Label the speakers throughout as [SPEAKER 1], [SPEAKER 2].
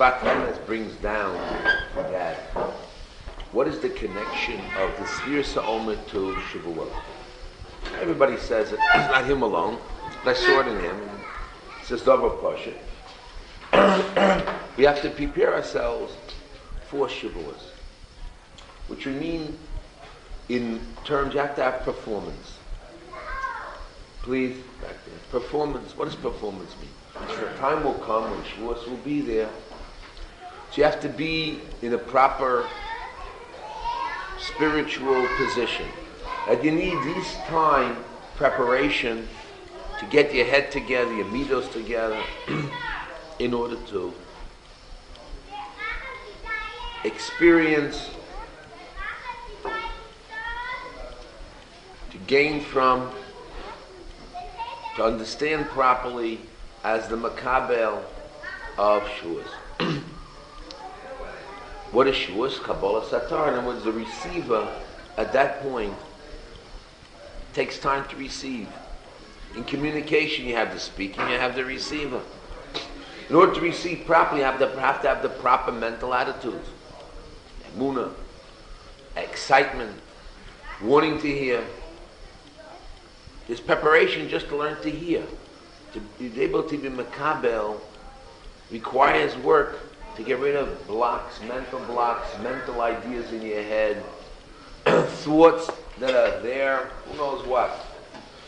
[SPEAKER 1] Sfat Emes brings down that what is the connection of the Sphere Sa'omer to Shavuot? Everybody says it. It's not him alone. But I saw it in him. It says Davar Pasha. We have to prepare ourselves for Shavuot, which we mean in terms, you have to have performance. Please, back there. Performance. What does performance mean? The time will come when Shavuot will be there. So you have to be in a proper spiritual position. And you need this time, preparation, to get your head together, your midos together, in order to experience, to gain from, to understand properly as the makabel of Shuas. What is Shuas? Kabbalah Satar. In other words, the receiver at that point takes time to receive. In communication, you have the speaking, you have the receiver. In order to receive properly, you have to have the proper mental attitudes. Emunah, excitement, wanting to hear. There's preparation just to learn to hear. To be able to be makabel requires work to get rid of blocks, mental ideas in your head, thoughts that are there, who knows what.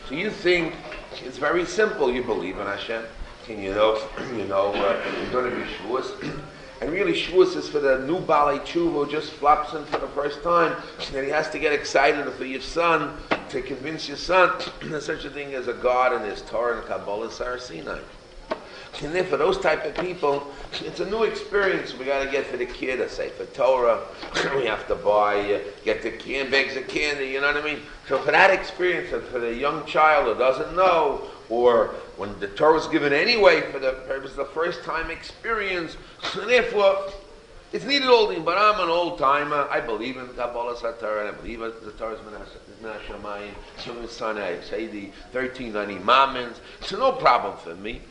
[SPEAKER 1] So you think it's very simple. You believe in Hashem, and you're going to be Shavuos. And really, Shavuos is for the new Balei Tshuva who just flops in for the first time, and he has to get excited for your son, to convince your son there's such a thing as a God and there's Torah and Kabbalah Sar Sinai. And then for those type of people, it's a new experience. We got to get for the kid a Sefer Torah. We have to buy, get the bags of candy, you know what I mean? So for that experience, and for the young child who doesn't know, or when the Torah is given anyway for the purpose of the first time experience, and therefore, it's needed olding, but I'm an old timer. I believe in Kabbalah Satar, and I believe in the Torah's Menashamayim, I say the 1390 Mamins. It's no problem for me.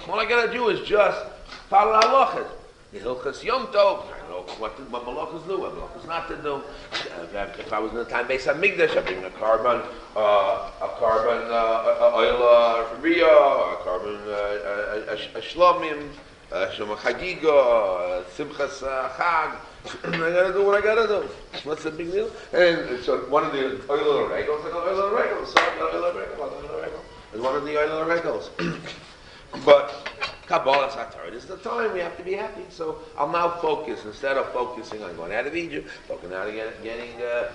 [SPEAKER 1] All I gotta do is just follow halachas. The hilchas Yom Tov. I know what malachas do, what malachas not to do. If I was in the time base of Migdash, I'd bring a carbon oil riyah, a carbon a shlomim, shema chagiga, simchas chag. I gotta do what I gotta do. What's the big deal? And so one of the oil regals, and oil regals, so oil regals. It's one of the oil regals. But Kabbalah Satar, this is the time we have to be happy. So I'll now focus, instead of focusing on going out of Egypt, focusing on getting the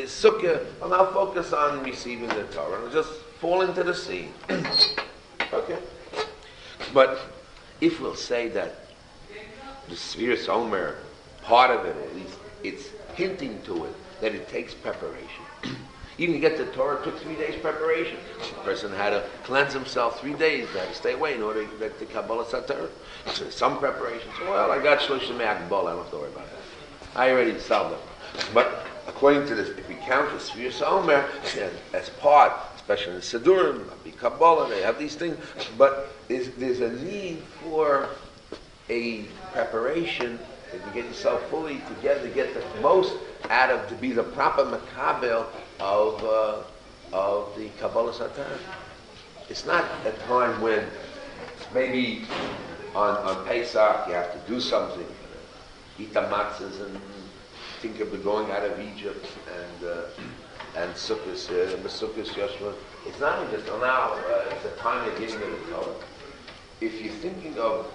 [SPEAKER 1] sukkah, I'll now focus on receiving the Torah and just fall into the sea. Okay. But if we'll say that the Sphere Somer, part of it at least, it's hinting to it that it takes preparation. Even to get the Torah took 3 days preparation. The person had to cleanse himself 3 days, they had to stay away in order to get the Kabbalah Satar. So some preparation. So, well, I got Shloshim Akbal, I don't have to worry about that. I already solved it. But according to this, if we count the Sphere Somer as part, especially in the Sidurim, the Kabbalah, they have these things, but there's a need for a preparation that you get yourself fully together to get the most out of, to be the proper makabel of the Kabbalah Satar. It's not a time when maybe on Pesach you have to do something, eat the matzahs and think of going out of Egypt and Sukkot, Yeshua. It's not just now. It's a time of giving of the Torah. If you're thinking of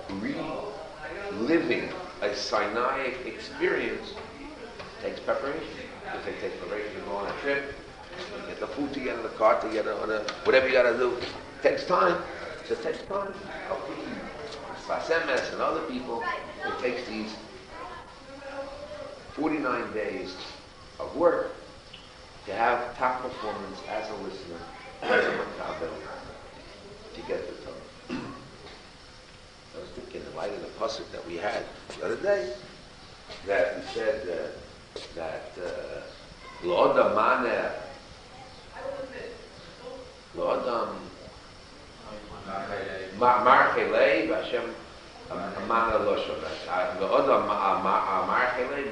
[SPEAKER 1] reliving a Sinaitic experience, it takes preparation. If they take preparation to go on a trip, get the food together, the car together, whatever you got to do, it takes time. It just takes time. Sasemes and other people, it takes these 49 days of work to have top performance as a listener, as a makabel, to get the Torah. I was thinking, in light of the pasuk that we had the other day, that we said that Lo Adam Maneh, Lo Adam Marchelei, Hashem a man of Lashon. The other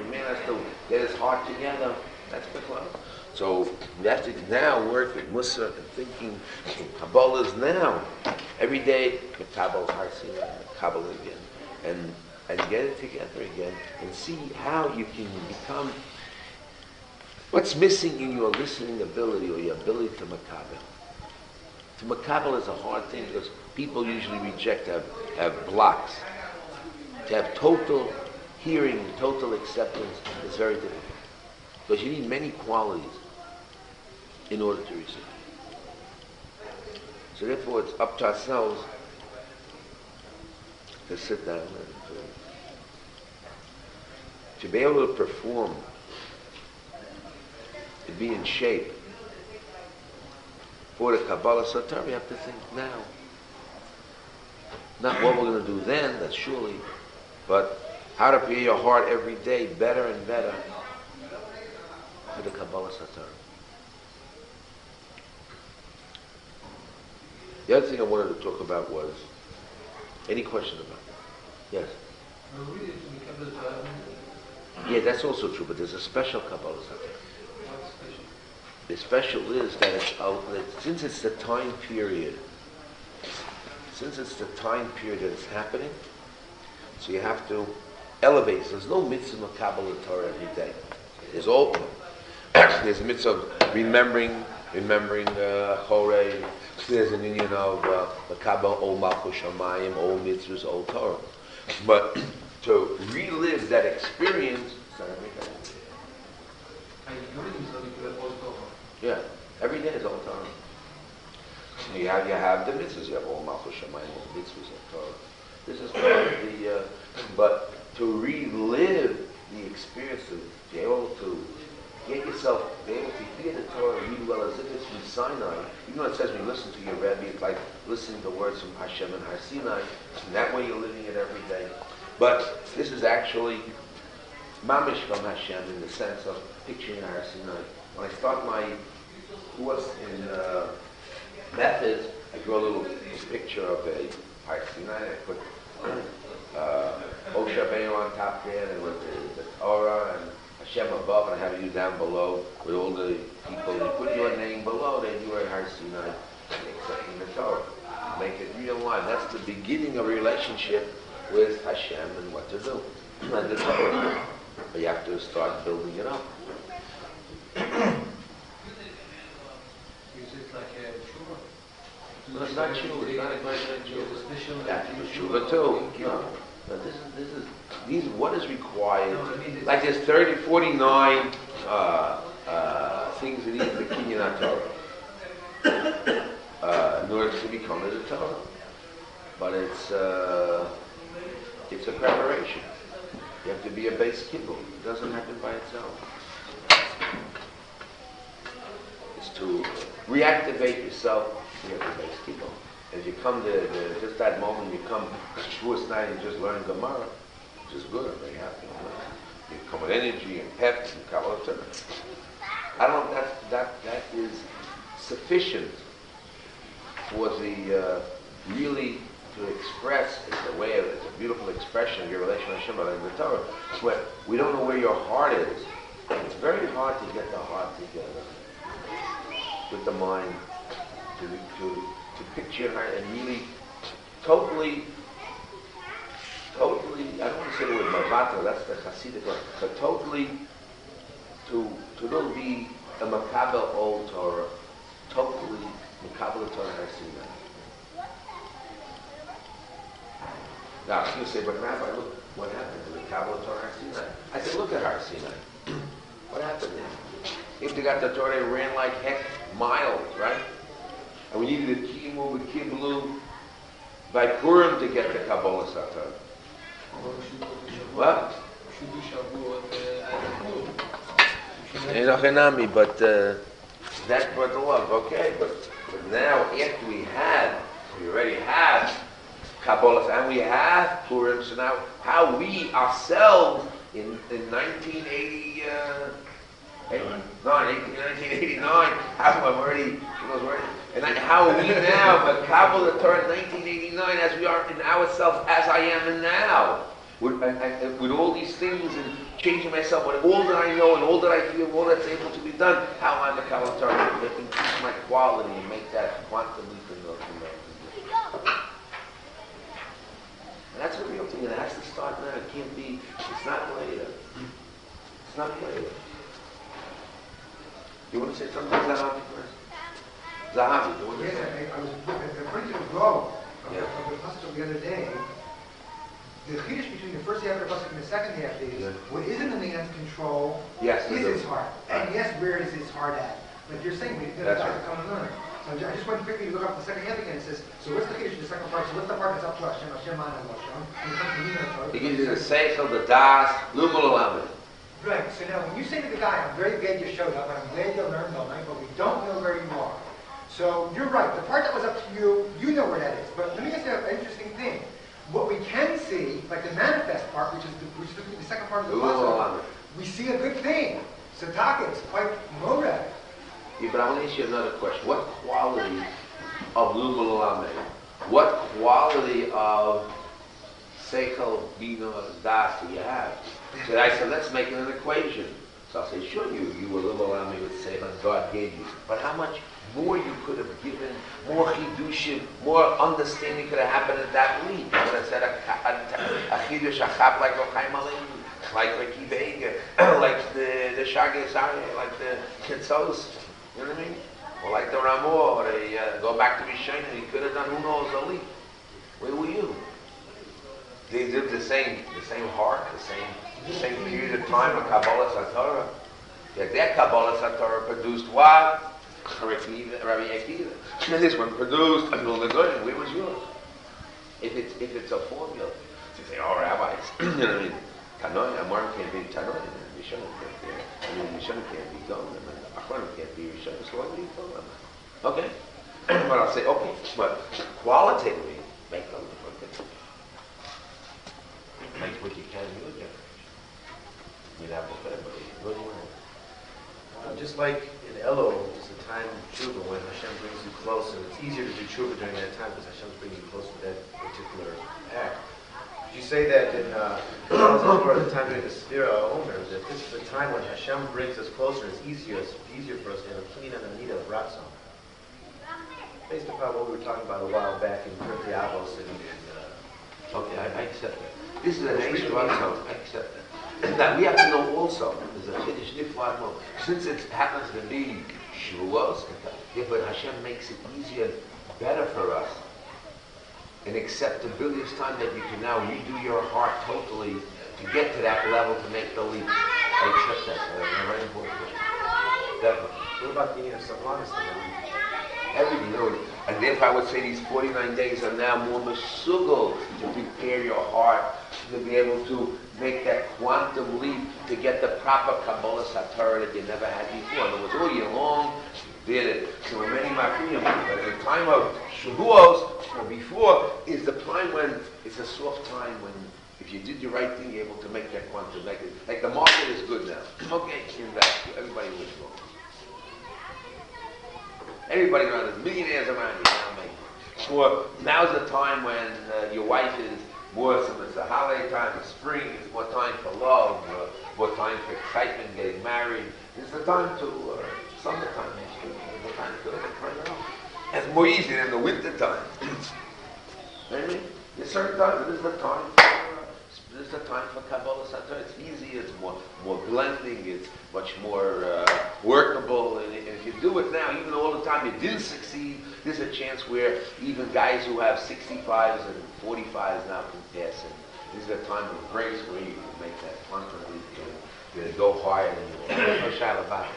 [SPEAKER 1] man has to get his heart together. That's the club. So we have to now work with Musa and thinking Kabbalah is now. Every day, Kabbalah again. And get it together again and see how you can become what's missing in your listening ability or your ability to makabel. To makabel is a hard thing because people usually reject, have blocks. To have total hearing, total acceptance is very difficult. Because you need many qualities in order to receive. So therefore it's up to ourselves to sit down and to be able to perform, to be in shape for the Kabbalah Satar, we have to think now. Not what we're going to do then, that's surely, but how to prepare your heart every day better and better for the Kabbalah Satar. The other thing I wanted to talk about was, any questions about it? Yes? Yeah, that's also true, but there's a special Kabbalah Satar.
[SPEAKER 2] What's special?
[SPEAKER 1] The special is that it's since it's the time period that it's happening, so you have to elevate. So there's no mitzvah of Kabbalah Torah every day. There's a mitzvah of remembering Chorei. There's an union of the Kabbalah, Ol Malchus Shamayim, Ol Mitzvahs, Ol Torah. But to relive that experience, yeah, every day is Ol Torah. You have the mitzvahs, you have Ol Malchus Shamayim, Ol Mitzvahs, Ol Torah. This is part of the, but to relive the experience, to be able to get yourself, be able to hear the Torah really well as if it's from Sinai. Even though it says when you listen to your Rabbi, it's like listening to words from Hashem and Har Sinai. And that way you're living it every day. But this is actually mamish from Hashem in the sense of picturing Har Sinai. When I start my course in methods, I draw a little picture of a Har Sinai. I put Moshe Rabbeinu on top there, and with the Torah and Hashem above, and I have you down below with all the people. You put your name below, then you are at Har Sinai, accepting the Torah. Make it real life. That's the beginning of a relationship with Hashem and what to do. And the Torah. But you have to start building it up.
[SPEAKER 2] Is it like a tshuva?
[SPEAKER 1] No, it's not Shiur. It's not a question of
[SPEAKER 2] Shiur.
[SPEAKER 1] That's Shiur too. No. But this is what is required. Like there's 49 things that need the Kinyan Torah in order to become as a Torah. But it's a preparation. You have to be a base kibbutz. It doesn't happen by itself. It's to reactivate yourself. You have to base kibbutz. As you come to just that moment, you come Shavuos night and just learn Gemara, which is good. I'm very happy. You come with energy and pep and Kabbalah Torah. I don't know if that is sufficient for the really to express. It's a way of, it's a beautiful expression of your relation with Hashem in the Torah. But we don't know where your heart is. It's very hard to get the heart together with the mind to picture and really totally, I don't want to say the word mavata, that's the Hasidic word, but totally to really be a makabel ol Torah, totally makabel Torah Har Sinai. Now I was going to say, but Rabbi, look what happened to the makabel Torah Har Sinai. I said, look at Har Sinai. What happened there? If they got the Torah, they ran like heck miles, right? And we needed a kimu with kiblu by Purim to get the Kabbalah Satar. What? But that's what the love, okay? But now, after we already had Kabbalah and we have Purim, so now how we ourselves in 1989, how I'm already, And how are we now, but Kabbalah the Torah in 1989, as we are in ourselves, as I am in now, with all these things and changing myself, with all that I know and all that I feel, all that's able to be done, how am I Kabbalah Torah to increase my quality and make that quantum leap in the And that's a real thing. It has to start now. It can't be. It's not later. It's not later. You want to say something, Zahavi, first? Zahavi, you want to say?
[SPEAKER 3] Yes, I was according to the Globe of the pasuk the other day. The chiddush between the first half of the pasuk and the second half is what is in the man's control is his heart, and yes, where is his heart at? Like you're saying, we did a common learner. So I just went quickly to look up the second half again. It says, so what's the chiddush in the second part? So what's the part that's up to Hashem, Hashem, Hashem, Hashem?
[SPEAKER 1] He gives you the seichel, the das, lumul alamed.
[SPEAKER 3] Right. So now, when you say to the guy, "I'm very glad you showed up, and I'm glad you learned all night, but we don't know where you are." So you're right. The part that was up to you, you know where that is. But let me ask you an interesting thing. What we can see, like the manifest part, which is the second part of the puzzle, we see a good thing. Sataka is quite morad.
[SPEAKER 1] Yeah, but I want to ask you another question. What quality of lumul alamed? What quality of seichel, bina, das do you have? So I said, let's make it an equation. So I'll say, sure, you were lumul alamed with seichel, God gave you. But how much more you could have given, more chidushim, more understanding could have happened at that leap. I would have said a chidush, a chap like Ochaim Aleinu, like Kibega, like the Shagay Sarya, like the Kitzos, you know what I mean? Or like the Ramo, or go back to Rishon, he could have done who knows a leap. Where were you? They did the same heart, the same period of time of Kabbalah Satorah. Yet that Kabbalah Satorah produced what? Rabbi Akiva. And this one produced a Nul Negodim. Where was yours? If it's a formula, you say, oh, rabbis, you know what I mean? Tanoi, Amorim can't be Tanoi, and Rishonim can't be. I mean, Rishonim can't be Gom, and Achronim can't be Rishonim. So what do you call them? Okay, but I'll say, okay, but qualitatively, make them look good. Make what you can do again. You'd have to pay, but what do you want?
[SPEAKER 4] Just like in Elul, it's a time of tshuva when Hashem brings you closer. It's easier to do tshuva during that time because Hashem's bringing you closer to that particular act. Did you say that in the time during the Sphira Omer, that this is the time when Hashem brings us closer, it's easier for us to have a clean and a need of ratzon? Based upon what we were talking about a while back in Pirkei Avos and
[SPEAKER 1] okay, I accept that. This is an extra ratzon. I accept that. Now we have to know also, there's a chiddush niflad more. Since it happens to be Shavuos, but Hashem makes it easier, better for us, an acceptability of time that you can now redo your heart totally to get to that level to make the leap. I accept that. That's very important. Definitely.
[SPEAKER 4] what about the Sabbanis?
[SPEAKER 1] Everything, you know, and therefore I would say these 49 days are now more masugel to prepare your heart to be able to make that quantum leap to get the proper Kabbalah Satorah that you never had before. In other words, all year long, did it. So many Makriyim, but at the time of Shavuos, or before, is the time when it's a soft time when if you did the right thing, you're able to make that quantum. Like the market is good now. Okay, invest. Everybody was wrong. Everybody around, there's millionaires around you now, mate. Or now's the time when your wife is more, so it's the holiday time, the spring, it's more time for love, more time for excitement, getting married. It's the time to, summertime, it's the time to turn it on. It's more easy than the winter time. Maybe? There's certain times, this is the time for Kabbalah Satorah. It's easy, it's more blending, it's much more workable, and if you do it now, even though all the time you didn't succeed, there's a chance where even guys who have 65s and 45s now can pass it. This is a time of grace where you can make that quantum leap, you go higher than you will. No shadow about it.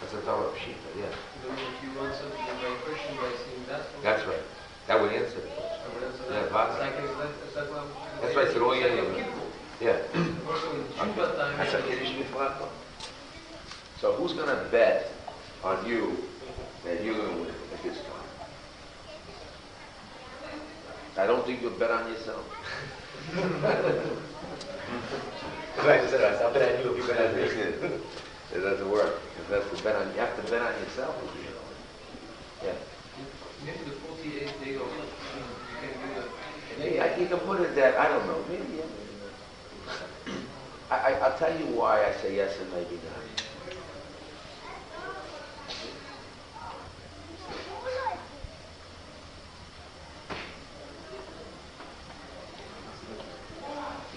[SPEAKER 1] That's a Torah of Shita, yeah.
[SPEAKER 2] If you answer my question by saying that,
[SPEAKER 1] That's right. That would answer the question. Yeah, that's right, so yeah. That's a Kiddush Niflat. So who's going to bet on you that you're going to win at this time? I don't think you'll bet on yourself.
[SPEAKER 4] I just said, I'll bet on you if you bet on me.
[SPEAKER 1] It doesn't work. If that's the bet on, you have to bet on yourself. Yeah.
[SPEAKER 2] Maybe the 48 day of you can do that.
[SPEAKER 1] Maybe you can put it that, I don't know, maybe, yeah, maybe not. I'll tell you why I say yes and maybe not.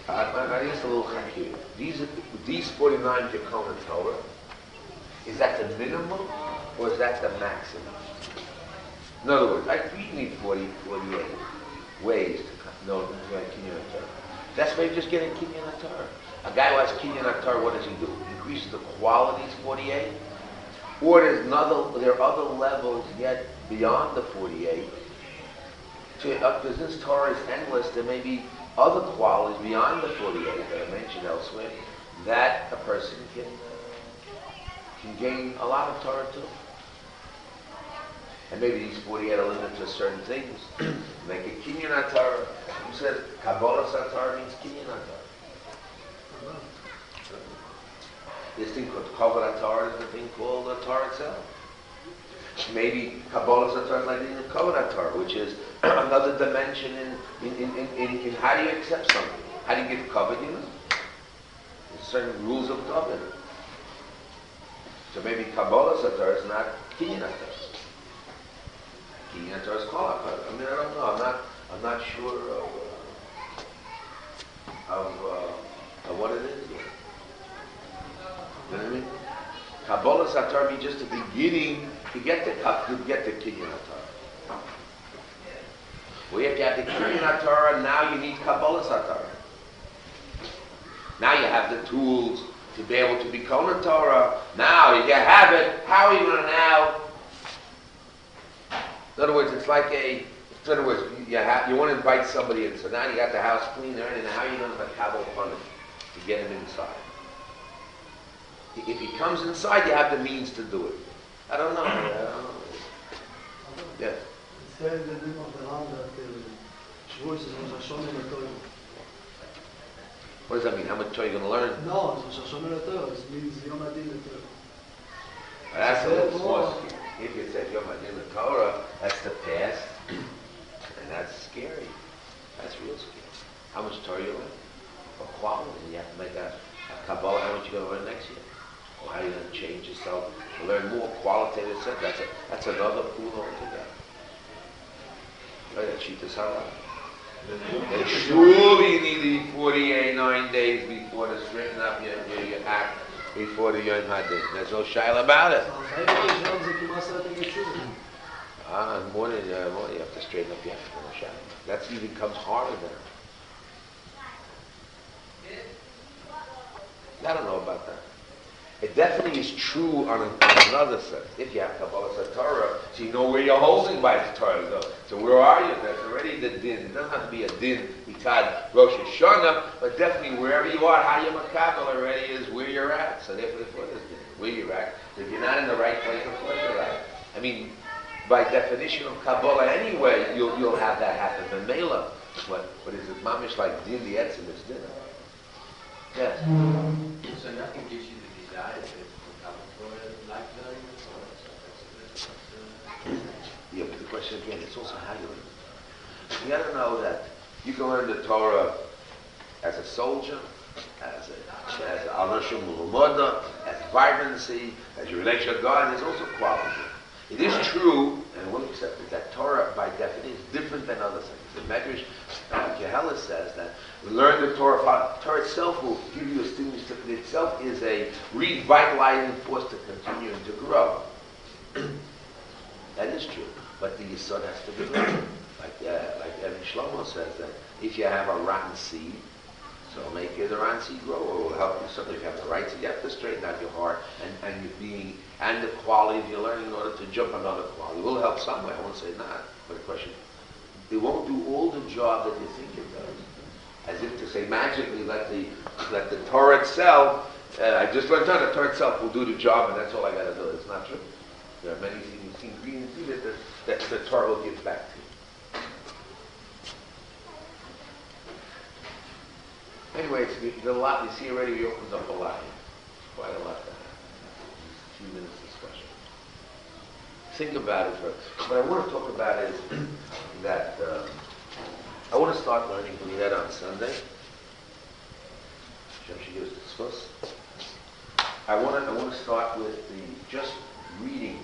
[SPEAKER 1] I guess a little chakir. These 49 Jekona Torah, is that the minimum or is that the maximum? In other words, you need 48 ways to know Kinyan Torah. That's maybe just getting Kinyan Torah. A guy who has Kinyan Torah, what does he do? He increases the qualities 48? Or there are other levels yet beyond the 48? Because this Torah is endless, there may be other qualities beyond the 48 that are mentioned elsewhere that a person can gain a lot of Torah too. And maybe these 48 are limited to certain things. Make it Kinyan Torah. Who says Kabbalah Torah means Kinyan Torah? This thing called Kabbalah Torah is the thing called the Torah itself. Maybe Kabbalah Torah is like the Kabbalah Torah, which is another dimension in how do you accept something? How do you give covet, you know? There's certain rules of covet. So maybe Kabbalah Torah is not Kinyan Torah. Kinyan Torah is called covet. I mean, I don't know. I'm not sure of what it is yet. You know what I mean? Kabbalah Torah means just the beginning to get the Kinyan Torah. Well, if you have the Kinyan Torah, now you need Kabbalah Torah. Now you have the tools to be able to become a Torah. Now you have it. How are you going to now? In other words, it's like you want to invite somebody in. So now you got the house clean and how are you going to have Kabbalah fun to get him inside? If he comes inside, you have the means to do it. I don't know. Yes.
[SPEAKER 5] It says in the name of the Ram that Shavuos is Rosh Hashanah Torah.
[SPEAKER 1] What does that mean? How much Torah are you going to learn?
[SPEAKER 5] No, it's Rosh Hashanah Torah. It means Yom Adin Torah.
[SPEAKER 1] That's a little more. If it says Yom Adin Torah, that's the past, and that's scary. That's real scary. How much Torah you learn? What quality? And you have to make a Kabbalah. How much you going to learn next year? Or how are you going to change yourself to learn more qualitative stuff? That's another pool altogether. Right? That's Shita Sarah. And surely you need the 48, 9 days before to straighten up your act before the Yom Hadin. There's no shaila about it. More than you have to straighten up your act. No shaila. That even comes harder than I don't know about that. It definitely is true on another sense. If you have Kabbalah Torah, so you know where you're holding by the Torah. So where are you? That's already the din. It doesn't have to be a din because Rosh Hashanah, but definitely wherever you are, how you Makabel already is where you're at. So therefore, there's where you're at. If you're not in the right place, of course you're at. I mean, by definition of Kabbalah anyway, you'll have that happen. The Mela, what is it? Mamish like din the etzim is dinner. Yes.
[SPEAKER 2] So nothing gives you the desire to come for like learning or
[SPEAKER 1] Yeah, but the question again, it's also how you learn. You got to know that you can learn the Torah as a soldier, as an Anashim Mulumada, as vibrancy, as your relation to God. There's also quality. It is true, and we'll accept it, that Torah by definition is different than other things. The Medrash Kehelis says that we learn the Torah. Torah itself will give you a stimulus. It itself is a revitalizing force to continue and to grow. That is true. But the Yisod has to be learned. Like Evan Shlomo says that if you have a rotten seed, so make the rotten seed grow, or it will help you. Certainly, if you have the right seed, you have to straighten out your heart and your being and the quality of your learning in order to jump another quality. It will help some way. I won't say not. But the question, it won't do all the job that you think it does. As if to say magically, let the Torah itself. I just learned that the Torah itself will do the job, and that's all I got to do. It's not true. There are many things that the Torah will give back to you. Anyway, there's a lot. You see already, we opened up a lot here. Quite a lot. A few minutes discussion. think about it first. What I want to talk about is that I want to start learning Lied on Sunday. I want to start with just reading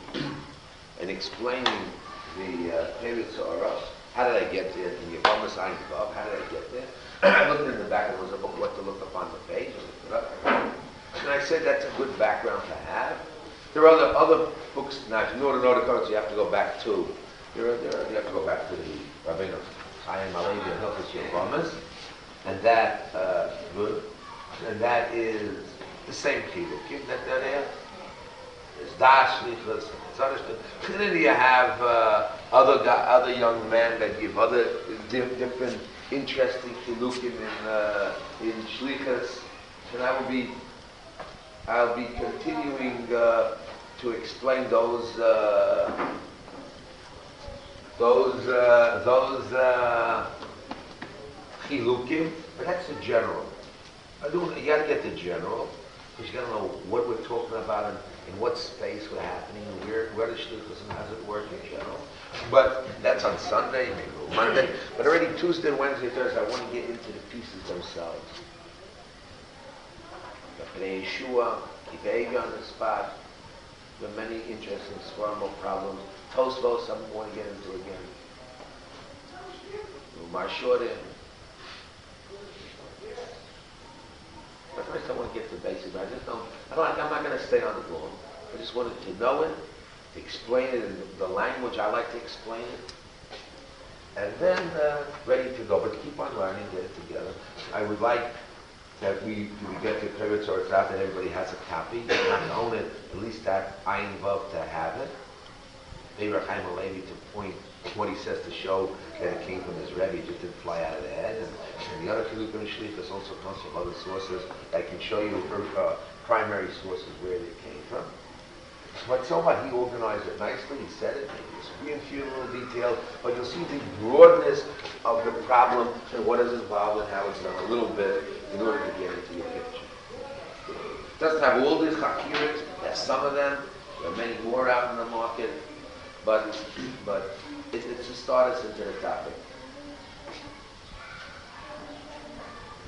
[SPEAKER 1] and explaining the Torah. How did I get there? In Yevamos Ayin Vav, how did I get there? I looked in the back and there was a book, what to look up on the page. I looked it up. And I said that's a good background to have. There are other books. Now, if you know the Torah, you have to go back to. You have to go back to the Rabbi Chaim Alevi and Hilchos Yevamos, and that is the same chiluk that they're there. There's das shlichus, and then you have other young men that give other different interesting chilukim in shlichus, and I'll be continuing to explain those chilukim, but that's the general. You got to get the general, because you got to know what we're talking about and in what space we're happening, and where the shlichus and how's it work in general. But that's on Sunday, maybe Monday. But already Tuesday, Wednesday, Thursday, I want to get into the pieces themselves. Yeshua, Kivega on the spot. There are many interesting Swarmo problems. Tosfos, I'm going to get into again. Marshorim. But first I want to get to the basics. I'm not going to stay on it long. I just wanted to know it, to explain it in the language I like to explain it, and then ready to go. But keep on learning, get it together. I would like that we get the credit so it's out that everybody has a copy. You have to own it, at least that Ayin Vav to have it. Maybe Chaim Alevi to point what he says to show that it came from his Rebbe, it just didn't fly out of the head. And the other Chilukim and Shlichus also comes from other sources that can show you primary sources where they came from. But so what, he organized it nicely, he said it, maybe it's a few little details, but you'll see the broadness of the problem and what is involved and how it's done a little bit in order to get into your picture. It doesn't have all these hakiras, there's some of them, there are many more out in the market, but it's to start us into the topic.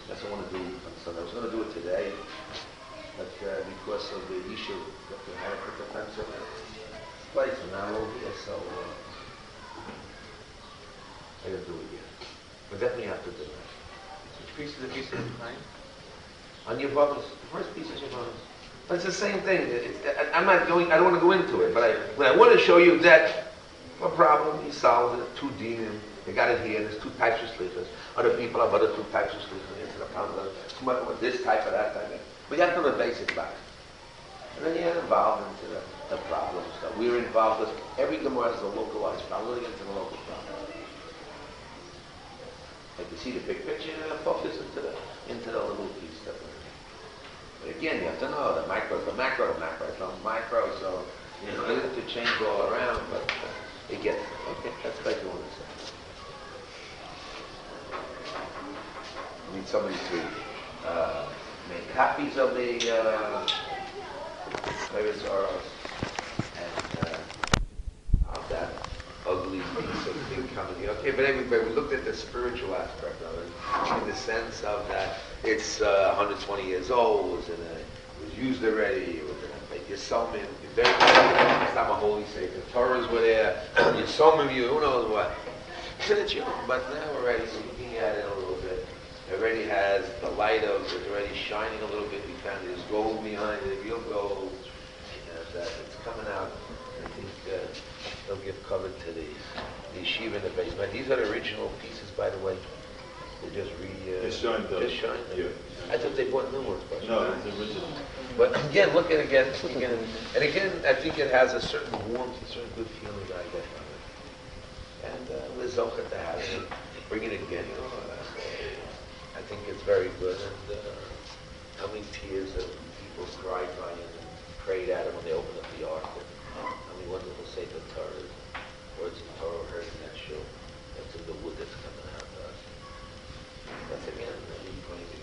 [SPEAKER 1] That's what I want to do on Sunday. I was going to do it today, but because of the issue that we had to put the fence in this place, and now over here, so I didn't do it yet. But definitely have to do it. Which piece is the piece of time? On your brothers. The first piece is your brothers. But it's the same thing. I don't want to go into it, but I want to show you that a problem, he solved it, two demons, they got it here, there's two types of sleepers. Other people have other two types of sleepers into the problem. This type or that type. But you have to know the basic about it. And then you get involved into the problems. So we're involved with every Gemara is a localized problem. We're into the local problem. Like you see the big picture, you focus into the little piece that we're in. But again, you have to know the micro is the macro, the macro is the micro, so you know, you have to change all around, but you get it. Okay, that's basically what it says. You need somebody to make copies of the various auras and of that ugly piece of thing coming here. Okay, but anyway, we looked at the spiritual aspect of it in the sense of that it's 120 years old and it was used already. It was Yesomim, it's not a holy state. The Torahs were there. Yesomim, who knows what. But now we're already looking at it a little bit. It already has the light of it already shining a little bit. We found there's gold behind it, real gold. And it's coming out. I think they'll give cover to the Yeshiva in the basement. These are the original pieces, by the way. They just shined them. Yeah. I thought they bought new ones.
[SPEAKER 6] No, it's original.
[SPEAKER 1] But again, look at it again. And again, I think it has a certain warmth, a certain good feeling that I get from it. And we're zochah to have it. Bring it again. I think it's very good. And how many tears of people cried by it and prayed at it when they opened up the ark. And how many wonderful Sefer Torah, words of Torah heard in that show. That's in the wood that's coming out to us. That's again, really going to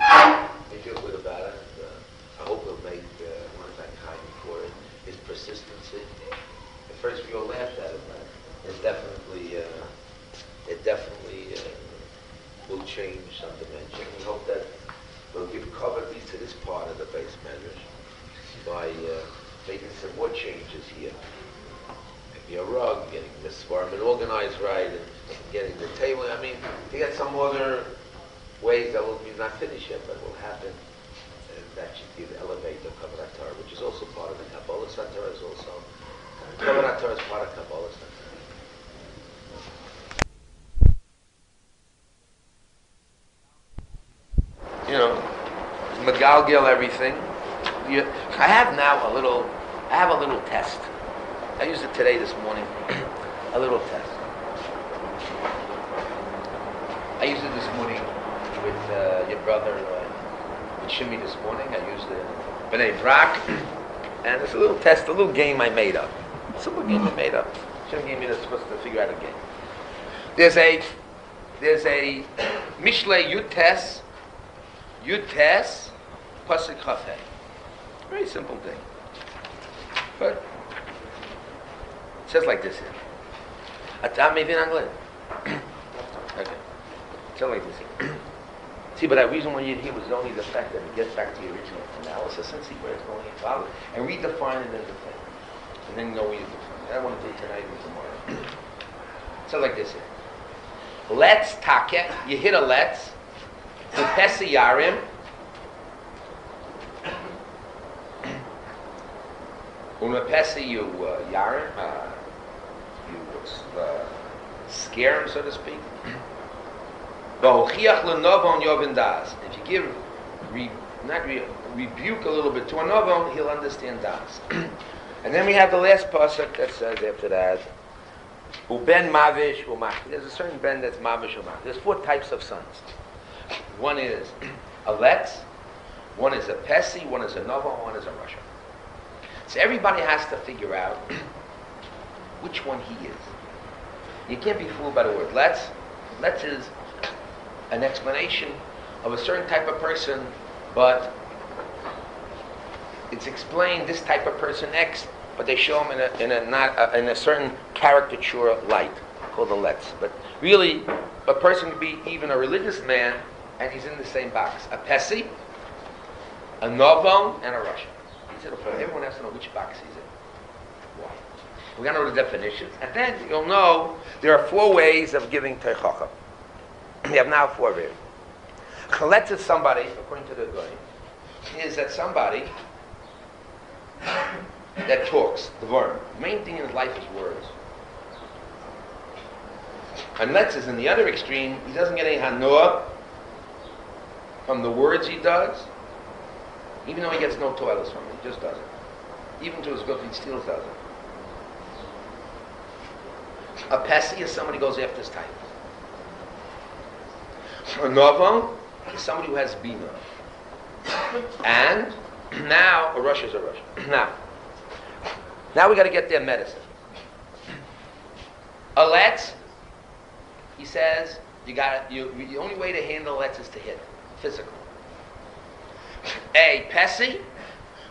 [SPEAKER 1] I feel good about it. I hope we'll make Mordechai for it. His persistency, cover at least to this part of the base measures by making some more changes here. Maybe a rug, getting this apartment organized right, and getting the table. I mean, you got some other ways that will be not finished yet, but will happen. And that should give elevate the Kabbalah Torah, which is also part of the Kabbalah Torah. Is also Kabbalah Torah is part of Kabbalah Torah. You know, Megalgil everything. I have a little test. I used it today, this morning. A little test. I used it this morning with your brother, with Shimmy this morning. I used the B'nai Brak. And it's a little test, a little game I made up. Simple game I made up. Shimmy gave me the supposed to figure out a game. There's a Mishlei Yud Tes Pasuk Chafei. Very simple thing. But it says like this here. Atam mevin anglit. Okay. It says like this here. See, but the reason why you're here was only the fact that it gets back to the original analysis and see where it's going and follow it. And redefine it as a thing. And then know where you define it. I want to do tonight and tomorrow. It says like this here. Let's take, you hit a let's. Upesi yarim. Unapesi you yarim. You scare him, so to speak. V'hochiach l'novon yovin das. If you give rebuke a little bit to a novon, he'll understand das. And then we have the last pasuk that says after that. Uben mavish umach. There's a certain ben that's mavish umach. There's 4 types of sons. One is a letz, one is a pesi, one is a nova, one is a rasha. So everybody has to figure out which one he is. You can't be fooled by the word letz. Letz is an explanation of a certain type of person, but it's explained this type of person X, but they show him in a certain caricature light called a letz. But really, a person could be even a religious man, and he's in the same box. A pesi, a novon, and a rasha. Everyone has to know which box he's in. Why? We're going to know the definitions, and then you'll know there are 4 ways of giving teichacha. We have now 4 ways. Chaletz is somebody, according to the Goy, is that somebody that talks, the word. The main thing in his life is words. And let's is in the other extreme, he doesn't get any hanoah from the words he does, even though he gets no toilets from it, he just does it. Even to his gut, he steals does it. A pesi is somebody who goes after his type. A novam is somebody who has bina. And now a rush is a rush. Now we got to get their medicine. A letz, he says, the only way to handle letz is to hit, physical. A pesi,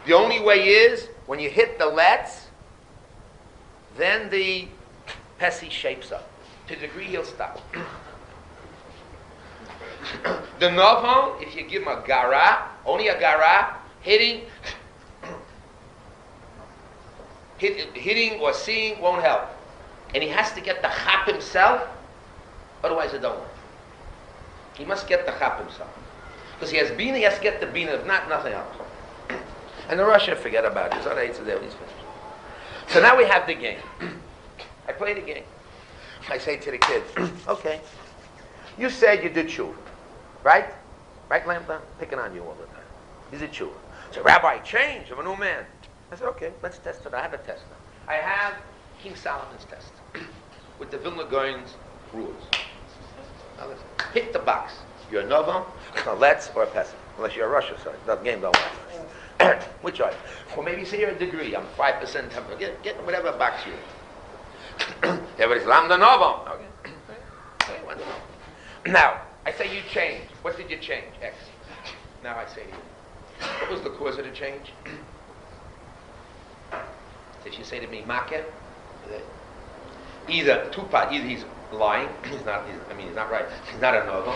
[SPEAKER 1] the only way is when you hit the letz, then the pesi shapes up. To the degree he'll stop. The novam, if you give him a gara, only a gara, hitting or seeing won't help. And he has to get the chap himself, otherwise it don't work. He must get the chap himself. Because he has bina, he has to get the bina. If not, nothing else. And the Russia, forget about it. It's other 8 there, he's finished. So now we have the game. I play the game. I say to the kids, okay, you said you did tshuva, right? Right, Lambda? Picking on you all the time. You did tshuva. So, Rabbi, change. I'm a new man. I said, okay, let's test it. I have a test now. I have King Solomon's test with the Vilna Gaon's rules. Now listen, pick the box. You're a novam, a letz, or a pesach. Unless you're a Russia, so the game don't last. Which are you? Well, maybe say you're a degree. I'm 5%. Get whatever box you're in. Everybody's lambda novam. Okay, wonderful. Now, I say you change. What did you change? X. Now I say to you, what was the cause of the change? If you say to me, Makeh, either he's lying, he's not right, he's not a novel,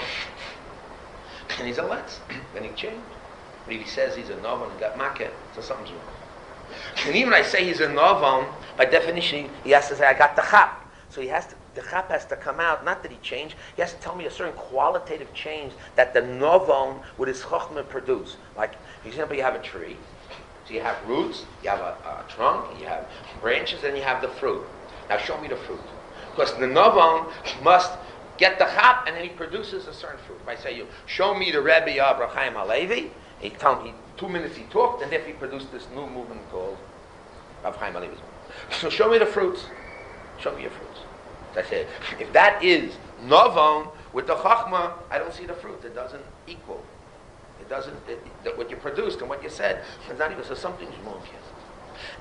[SPEAKER 1] and he's a letz, then he changed. But if he says he's a Novon and got Makeh, so something's wrong. And even I say he's a Novon, by definition, he has to say, I got the Chap. So the Chap has to come out, not that he changed, he has to tell me a certain qualitative change that the Novon with his Chochmah produce. Like, for example, you have a tree, so you have roots, you have a trunk, you have branches, and you have the fruit. Now show me the fruit. Because the Novon must get the Chap, and then he produces a certain fruit. If I say, show me the Rebbe of Rav Chaim HaLevi, he told me 2 minutes he talked, and then he produced this new movement called Rav Chaim HaLevi's movement. So show me the fruits. Show me your fruits. So I said, if that is Novon with the Chachma, I don't see the fruit. It doesn't equal. It doesn't, what you produced and what you said, it's not even, so something's wrong here.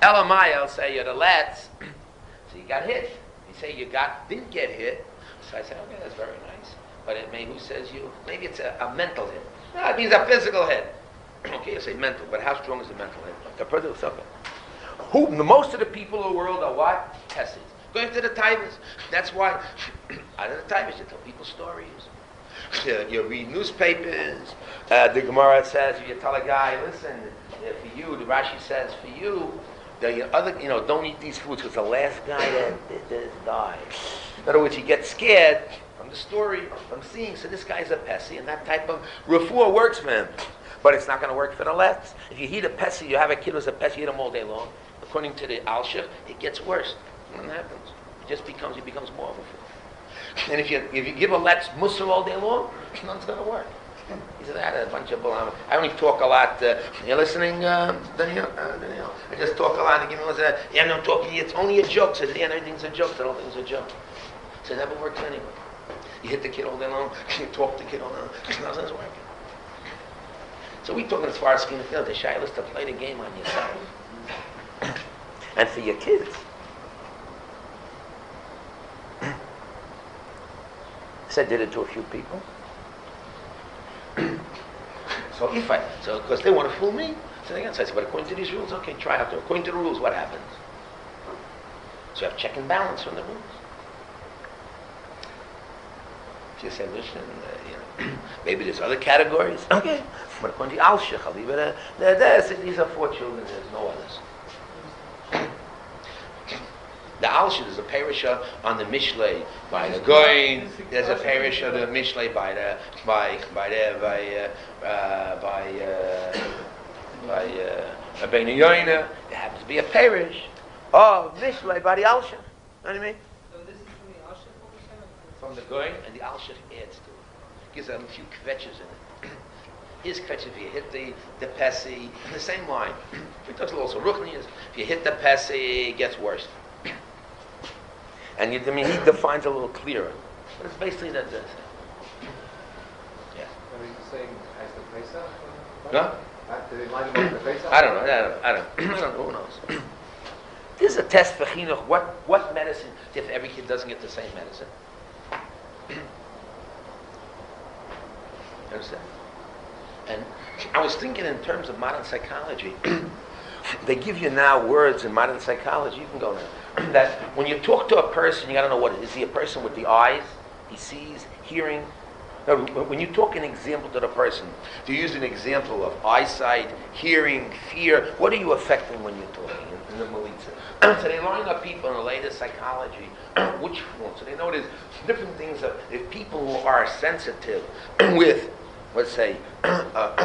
[SPEAKER 1] Elamai, I'll say, you're the lads. So you got hit. You say you didn't get hit. So I said, okay, that's very nice. But who says you? Maybe it's a mental hit. No, it means a physical hit. Okay, you say mental, but how strong is the mental hit? The produce, okay. Most of the people in the world are what? Tesses. Going to the Taivas. That's why, out of the Taivas, you tell people stories. You read newspapers. The Gemara says, if you tell a guy, listen, for you, the Rashi says, for you, the other, don't eat these foods because the last guy that did this died. In other words, you get scared from the story, from seeing, so this guy's a Pessi, and that type of refuah works for him. But it's not going to work for the lefts. If you eat a Pessi, you have a kid who's a Pessi, you eat him all day long. According to the Alshich, it gets worse. What happens? He becomes more of a fool. And if you give a let's musar all day long, nothing's going to work. He said, I had a bunch of bull. I only talk a lot. You listening, Daniel? I just talk a lot. And give me I'm not talking. It's only a joke. So everything's a joke. The whole thing's a joke. So it never works anyway. You hit the kid all day long. You talk to the kid all day long. Nothing's working. So we talking as far as skin and field. The shayla is to play the game on yourself and for your kids. So I did it to a few people. So because they want to fool me, so I said, but according to these rules, okay, try out there. According to the rules, what happens? So you have check and balance from the rules. If you say, listen, maybe there's other categories. Okay, but according to Al-Shech, I'll leave it these are 4 children, there's no others. The Alshich is a parasha on the Mishlei by the Goin. There's a parasha of the Mishlei by Rabbeinu Yoina. There happens to be a parish of Mishlei by the Alshich. You know what I mean?
[SPEAKER 6] So this is from the Alshich?
[SPEAKER 1] From the Goin, and the Alshich adds to it. Gives them a few kvetches in it. His kvetch, if you hit the Pesi, the same line. It talks also Ruchni is, if you hit the Pesi, it gets worse. And he defines a little clearer. But it's basically that. Yeah.
[SPEAKER 4] Are you saying as the Pesach?
[SPEAKER 1] No?
[SPEAKER 4] Did they line them up the Pesach?
[SPEAKER 1] I don't know. Who knows? This is a test for chinuch. What medicine, if every kid doesn't get the same medicine? You understand? And I was thinking in terms of modern psychology. They give you now words in modern psychology. You can go there. That when you talk to a person, you got to know what it is. Is he a person with the eyes? He sees, hearing. No, when you talk an example to the person, do you use an example of eyesight, hearing, fear? What are you affecting when you're talking in the Melitza? So they line up people in the latest psychology, which one? So they know there's different things. If people who are sensitive with, let's say,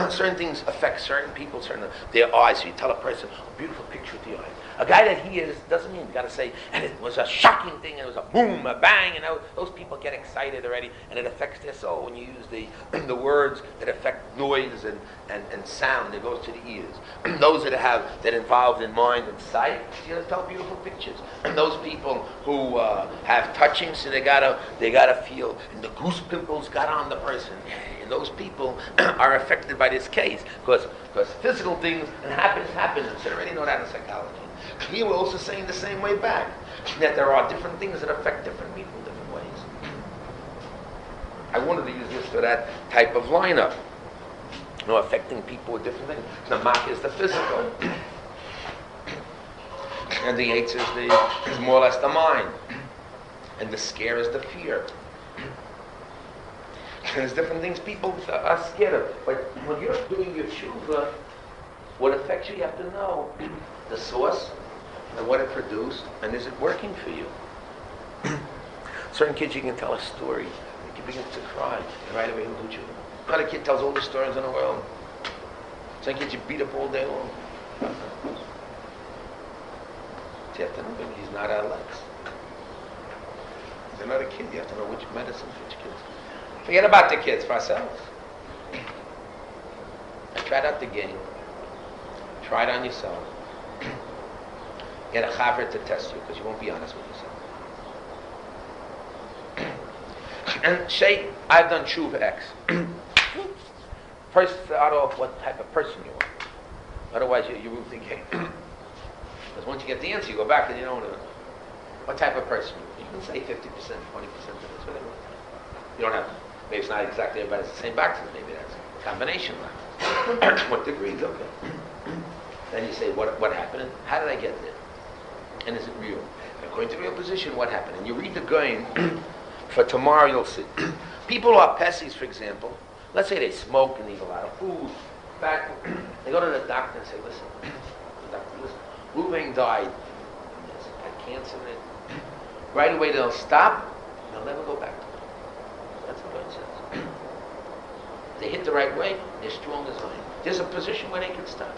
[SPEAKER 1] certain things affect certain people, their eyes. So you tell a person, a beautiful picture with the eyes. A guy that he is doesn't mean you got to say, and it was a shocking thing, and it was a boom, a bang, and those people get excited already, and it affects their soul when you use the words that affect noise and sound that goes to the ears. Those that involved in mind and sight, you got to tell beautiful pictures. And those people who have touching, so they gotta feel, and the goose pimples got on the person. And those people are affected by this case because physical things and happen. So they already know that in psychology. Here we're also saying the same way back, that there are different things that affect different people different ways. I wanted to use this for that type of lineup. Affecting people with different things. The mak is the physical. And the eitz is more or less the mind. And the scare is the fear. There's different things people are scared of. But when you're doing your tshuva, what affects you have to know the source and what it produced, and is it working for you? Certain kids, you can tell a story, you begin to cry, and right away he'll do tshuva. Another kid tells all the stories in the world. Some kids you beat up all day long. So you have to know him. He's not our legs. He's another kid. You have to know which medicine for which kids. Forget about the kids, for ourselves. I tried out the game. Try it on yourself. Get a chaver to test you, because you won't be honest with yourself. And say, I've done tshuva X. First, start off what type of person you are. Otherwise, you will think, hey. Because once you get the answer, you go back and you don't know what type of person you are. You can say 50%, 20% of this, whatever. You don't have to. Maybe it's not exactly everybody's the same background. Maybe that's a combination. What degrees? Okay. Then you say, what happened? How did I get there? And is it real? And according to the real position, what happened? And you read the Goin, for tomorrow you'll see. People who are pessis, for example, let's say they smoke and eat a lot of food. In fact, they go to the doctor and say, listen, Ruvain died from this, had cancer in it. Right away they'll stop, and they'll never go back to it. That's what God says. They hit the right way, they're strong as iron. There's a position where they can stop.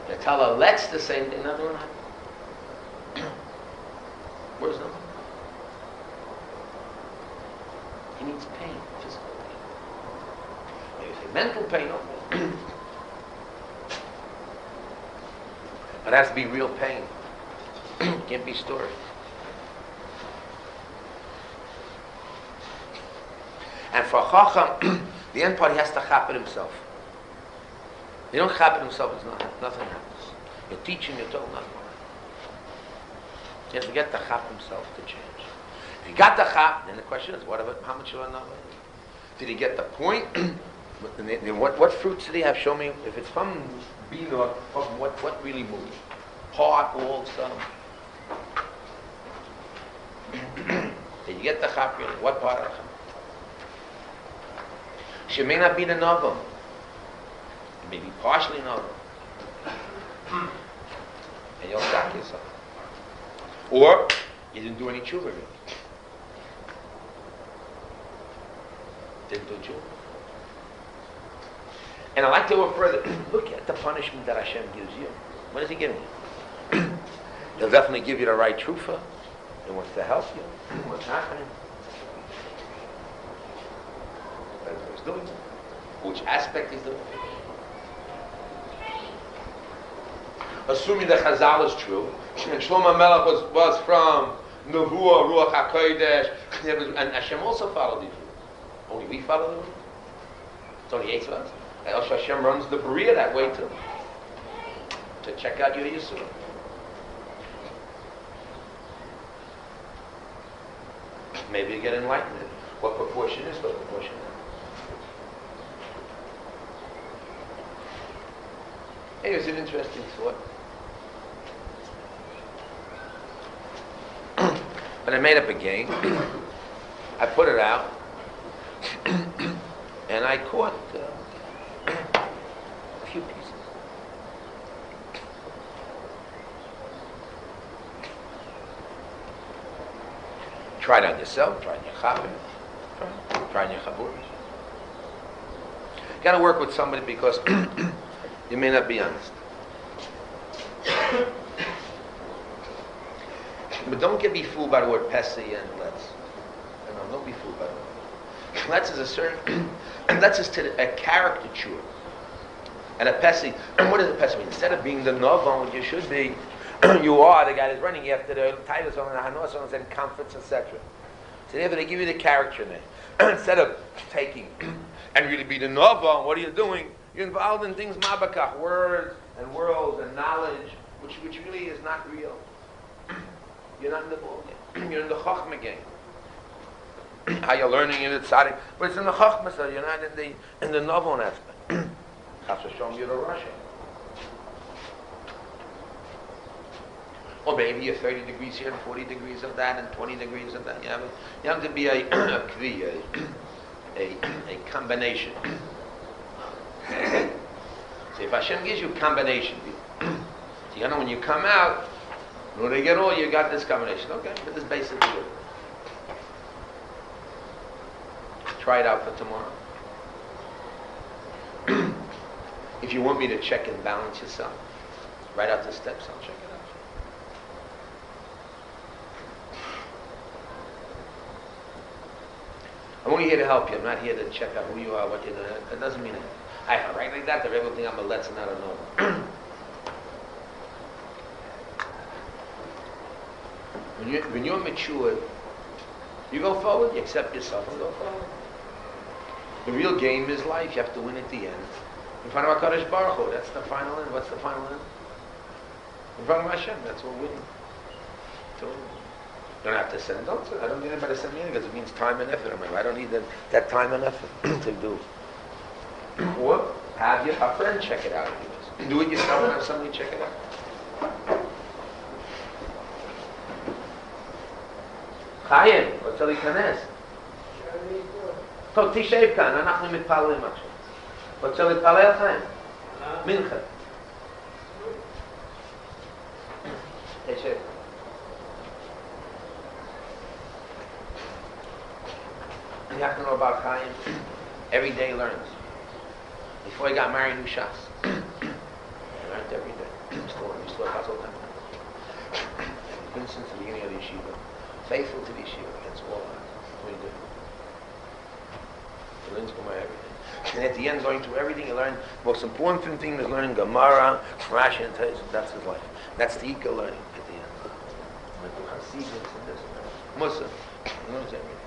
[SPEAKER 1] They tell her, let's the same thing, another one. Where's the He needs pain, physical pain. Maybe say mental pain, okay. But it has to be real pain. Can't be story. And for a chacham, the end part, he has to chap it himself. If you don't chap it himself, it's nothing happens. You're teaching, you're told nothing. He has to get the chap himself to change. If he got the chap, then the question is, how much will I know? Did he get the point? What fruits did he have? Show me. If it's from Bina, what really moved? Heart, all stuff. Did you get the chap really? What part of the chap? She may not be the novel. It may be partially novel. And you'll shock yourself. Or you didn't do any tshuva really. Didn't do tshuva. And I like to go further. Look at the punishment that Hashem gives you. What is He giving you? He'll definitely give you the right trufa. He wants to help you. What's happening? That's what He's doing. Which aspect He's doing? Assuming the Chazal is true, and Shlomo Melech was from Nevuah, Ruach HaKodesh, and Hashem also followed these rules. Only we follow the rules. It's only 8 of us. And also Hashem runs the Berea that way too. To check out your Yisur. Maybe you get enlightened. What proportion is, what proportion is. Hey, it was an interesting thought. But I made up a game. I put it out. And I caught a few pieces. Try it on yourself, try it on your chabur, try it on your chabur. You got to work with somebody because you may not be honest. But don't be fooled by the word pesi and let's. No, don't be fooled by the word. Let's is a certain, let's is to a caricature. And a pesi, what does a pesi mean? Instead of being the novon, you should be, you are the guy that's running after the titles on the hanos and comforts, etc. So therefore they give you the character name. Instead of taking and really be the novon, what are you doing? You're involved in things mabakach, words and worlds and knowledge, which really is not real. You're not in the ball game. You're in the chachma game. How you're learning in the tzaddik, but it's in the chachma side. You're not in the novon aspect. That's what showing you the Russia. Or maybe you're 30 degrees here and 40 degrees of that and 20 degrees of that. You have to be a combination. So if Hashem gives you a combination, so you know when you come out, in order to get all, you got this combination. Okay, but this basically it. Try it out for tomorrow. If you want me to check and balance yourself, write out the steps, I'll check it out. I'm only here to help you. I'm not here to check out who you are, what you're doing. That doesn't mean it. I write like that, the rebel think I'm a let's and not a no. When you're mature, you go forward, you accept yourself and go forward. The real game is life. You have to win at the end. In front of HaKadosh Baruch Hu, that's the final end. What's the final end? In front of Hashem, that's what winning. So, you don't have to send. I don't need anybody to send me anything because it means time and effort. I don't need that time and effort to do. Or have a friend check it out. Do it yourself and have somebody check it out. Chaim, רוצה להיכנס? טוב, תשב כאן, אנחנו מתפללים עכשיו. רוצה להתפלל חיים? מנחה. תשב. You have to know about Chaim. Every day learns. Before he got married, he knew Shas. He learned every day. He still has all time. He's been since the beginning of the Yeshiva. Faithful to the Yeshiva. That's all we do. He learns Gemara every day. And at the end, going through everything, you learn. The most important thing is learning Gemara, Rashi, and Tziyon. That's his life. That's the Ika learning at the end. Like the Hasidus and this and that. Musa. He learns everything.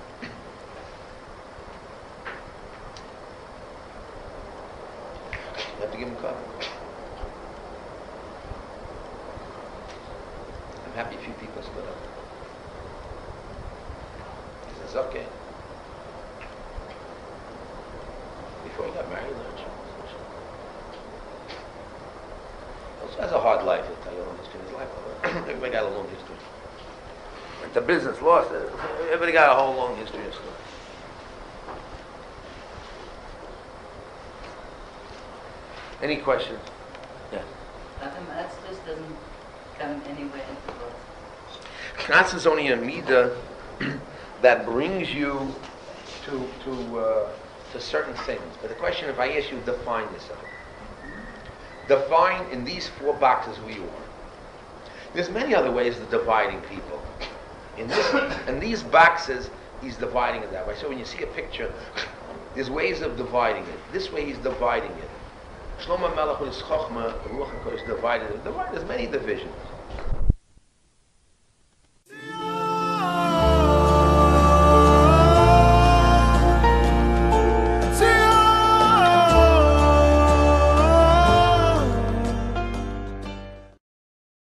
[SPEAKER 1] You have to give him cover. I'm happy a few people split up. He says, okay. Before he got married, he also has a hard life, I'll tell you a long history in his life. Everybody got a long history. Went to business, lost it. Everybody got a whole long history of stuff. Any questions? Yeah.
[SPEAKER 7] Mathematics just doesn't come anywhere into the
[SPEAKER 1] Knas is only a midah that brings you to certain things. But the question, if I ask you, define yourself. Define in these 4 boxes who you are. There's many other ways of dividing people. In these boxes, he's dividing it that way. So when you see a picture, there's ways of dividing it. This way he's dividing it. Shlomo Melech with his Chochmah, Ruach HaKodesh divided it. There's many divisions.